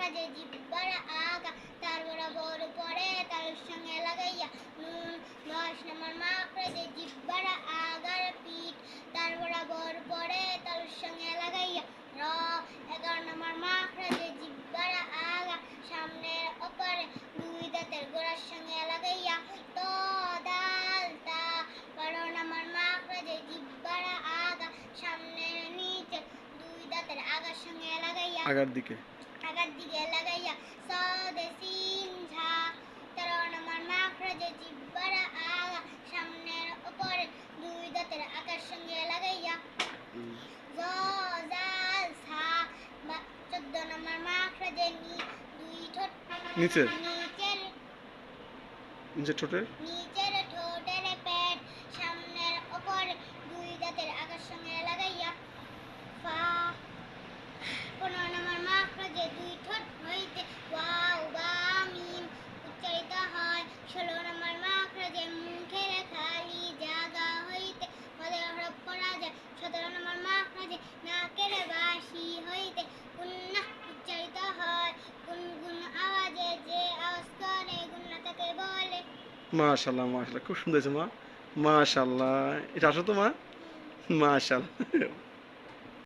মাখরাজে জিহ্বার আগা তার বরাবর পরে তালুর সঙ্গে লাগাইয়া নুন। 10 নম্বর মাখরাজে জিহ্বার আগার পিঠ তার বরাবর পরে তালুর সঙ্গে লাগাইয়া র। 11 নম্বর মাখরাজে জিহ্বার আগা সামনের ওপরে দুই দাঁতের গোড়ার সঙ্গে লাগাইয়া ত দাল তা। 12 নম্বর মাখরাজে জিহ্বার আগা সামনের নিচে দুই দাঁতের আগার সঙ্গে লাগাইয়া আগার দিকে লাগাইয়া সদে সিন ঝা। 13 নম্বর মাখরাজে জিহ্বার আগা সামনের ওপরে দুই দাঁতের আগার সঙ্গে লাগাইয়া জ জাল সা। 14 নম্বর মাখরাজে দুই ঠোঁট নিচের নিচের নিচের ঠোঁটের পেট সামনের ওপরে দুই দাঁতের আগার সঙ্গে লাগাইয়া ফা। 15 নম্বর মাখরাজে দুই ঠোঁট হইতে ওয়াও বা মিম উচ্চারিত হয়। 16 নম্বর মাখরাজে মুখের খালি জায়গা হইতে মদের হরফ পড়া যায়। 17 নম্বর মাখরাজে নাকের বাঁশি হইতে গুন্না উচ্চারিত হয়। গুনগুন আওয়াজে যে আওয়াজ করে গুন্না তাকে বলে। মাশাআল্লাহ মাশাআল্লাহ, খুব সুন্দর হয়েছে মা। মাশাআল্লাহ, এটা আসো তো মা। মাশাআল্লাহ।